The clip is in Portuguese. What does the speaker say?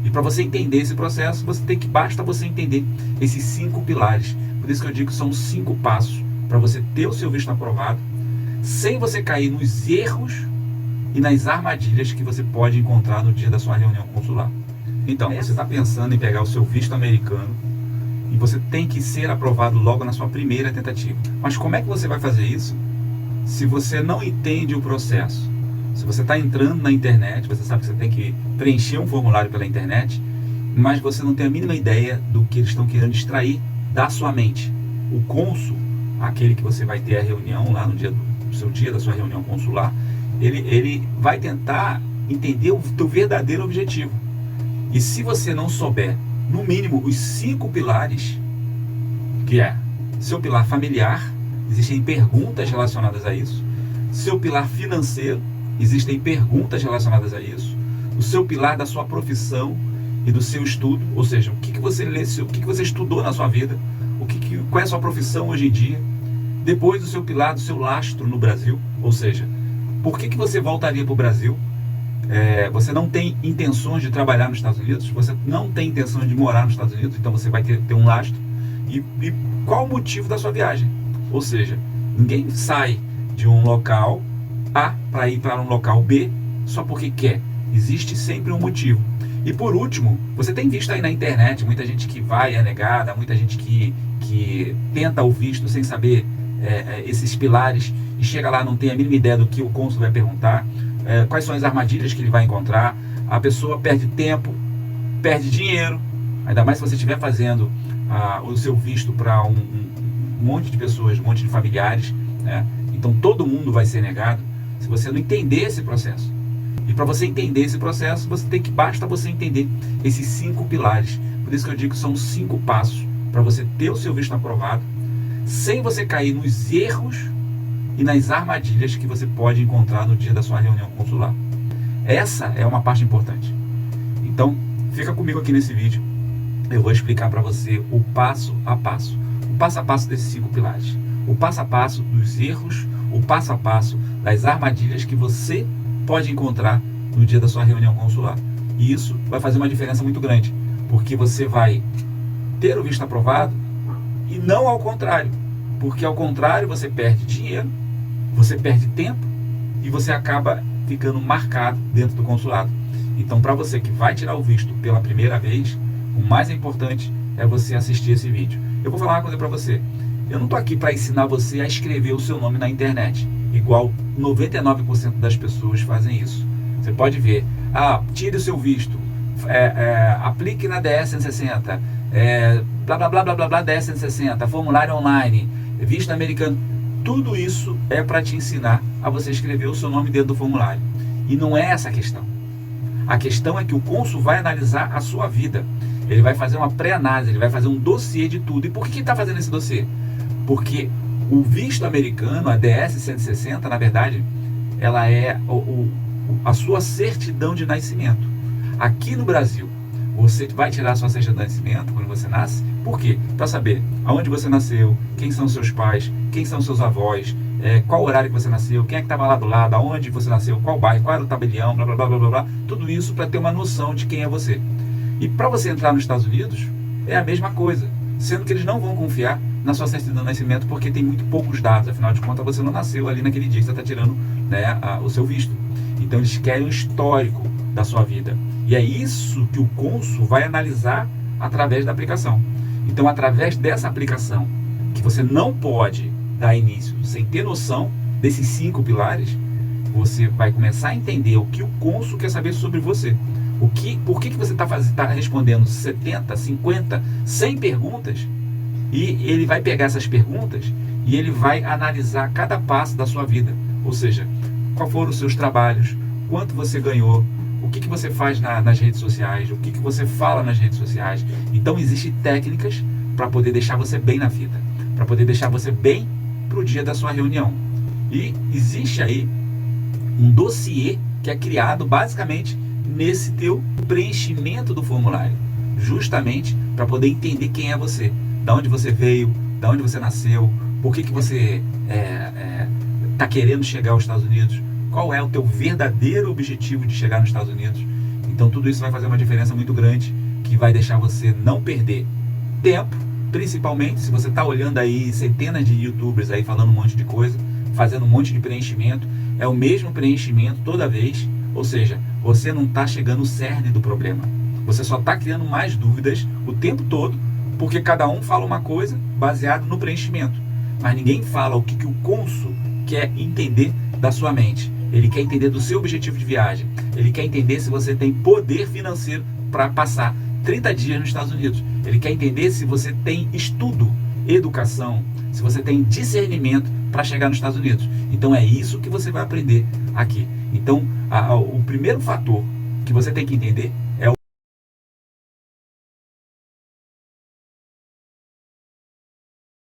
E para você entender esse processo, basta você entender esses 5 pilares. Por isso que eu digo que são 5 passos para você ter o seu visto aprovado, sem você cair nos erros e nas armadilhas que você pode encontrar no dia da sua reunião consular. Então, você está pensando em pegar o seu visto americano e você tem que ser aprovado logo na sua primeira tentativa. Mas como é que você vai fazer isso se você não entende o processo? Se você está entrando na internet, você sabe que você tem que preencher um formulário pela internet, mas você não tem a mínima ideia do que eles estão querendo extrair da sua mente. O cônsul, aquele que você vai ter a reunião lá no dia do seu dia da sua reunião consular, ele vai tentar entender o teu verdadeiro objetivo. E se você não souber, no mínimo, os 5 pilares, que é seu pilar familiar, existem perguntas relacionadas a isso. Seu pilar financeiro, existem perguntas relacionadas a isso. O seu pilar da sua profissão e do seu estudo, ou seja, o que você lê, o que você estudou na sua vida, qual é a sua profissão hoje em dia. Depois do seu pilar, do seu lastro no Brasil, ou seja, por que você voltaria para o Brasil? Você não tem intenções de trabalhar nos Estados Unidos, você não tem intenções de morar nos Estados Unidos, então você vai ter um lastro. E qual o motivo da sua viagem? Ou seja, ninguém sai de um local A para ir para um local B só porque quer. Existe sempre um motivo. E por último, você tem visto aí na internet muita gente que vai é negada, muita gente que tenta o visto sem saber esses pilares e chega lá, não tem a mínima ideia do que o cônsul vai perguntar, quais são as armadilhas que ele vai encontrar. A pessoa perde tempo, perde dinheiro, ainda mais se você estiver fazendo o seu visto para um monte de pessoas, um monte de familiares, né? Então todo mundo vai ser negado se você não entender esse processo. E para você entender esse processo, basta você entender esses 5 pilares. Por isso que eu digo que são 5 passos para você ter o seu visto aprovado, sem você cair nos erros e nas armadilhas que você pode encontrar no dia da sua reunião consular. Essa é uma parte importante. Então, fica comigo aqui nesse vídeo. Eu vou explicar para você o passo a passo desses 5 pilares. O passo a passo dos erros, o passo a passo das armadilhas que você pode encontrar no dia da sua reunião consular. E isso vai fazer uma diferença muito grande, porque você vai ter o visto aprovado e não ao contrário, porque ao contrário você perde dinheiro, você perde tempo e você acaba ficando marcado dentro do consulado. Então, para você que vai tirar o visto pela primeira vez, o mais importante é você assistir esse vídeo. Eu vou falar uma coisa para você. Eu não estou aqui para ensinar você a escrever o seu nome na internet, igual 99% das pessoas fazem isso. Você pode ver, tire o seu visto, aplique na DS 160, blá blá blá blá blá blá DS 160, formulário online, visto americano. Tudo isso é para te ensinar a você escrever o seu nome dentro do formulário. E não é essa a questão. A questão é que o cônsul vai analisar a sua vida. Ele vai fazer uma pré-análise, ele vai fazer um dossiê de tudo. E por que ele está fazendo esse dossiê? Porque o visto americano, a DS 160, na verdade, ela é a sua certidão de nascimento. Aqui no Brasil, você vai tirar a sua certidão de nascimento quando você nasce. Por quê? Para saber aonde você nasceu, quem são seus pais, quem são seus avós, qual horário que você nasceu, quem é que estava lá do lado, aonde você nasceu, qual bairro, qual era o tabelião, blá blá blá blá blá. Tudo isso para ter uma noção de quem é você. E para você entrar nos Estados Unidos, é a mesma coisa, sendo que eles não vão confiar na sua certidão de nascimento porque tem muito poucos dados. Afinal de contas, você não nasceu ali naquele dia que você está tirando, né, o seu visto. Então eles querem o histórico da sua vida. E é isso que o cônsul vai analisar através da aplicação. Então, através dessa aplicação, que você não pode dar início sem ter noção desses 5 pilares, você vai começar a entender o que o cônsul quer saber sobre você. Por que você está respondendo 70, 50, 100 perguntas, e ele vai pegar essas perguntas e ele vai analisar cada passo da sua vida. Ou seja, quais foram os seus trabalhos, quanto você ganhou, o que você faz nas redes sociais, o que você fala nas redes sociais. Então existem técnicas para poder deixar você bem na vida, para poder deixar você bem para o dia da sua reunião. E existe aí um dossiê que é criado basicamente nesse teu preenchimento do formulário, justamente para poder entender quem é você, da onde você veio, da onde você nasceu, por que você está querendo chegar aos Estados Unidos, qual é o teu verdadeiro objetivo de chegar nos Estados Unidos. Então tudo isso vai fazer uma diferença muito grande, que vai deixar você não perder tempo, principalmente se você está olhando aí centenas de youtubers aí falando um monte de coisa, fazendo um monte de preenchimento, é o mesmo preenchimento toda vez, ou seja, você não está chegando no cerne do problema, você só está criando mais dúvidas o tempo todo, porque cada um fala uma coisa baseado no preenchimento, mas ninguém fala o que o cônsul quer entender da sua mente. Ele quer entender do seu objetivo de viagem, ele quer entender se você tem poder financeiro para passar 30 dias nos Estados Unidos, ele quer entender se você tem estudo, educação, se você tem discernimento para chegar nos Estados Unidos. Então é isso que você vai aprender aqui. Então o primeiro fator que você tem que entender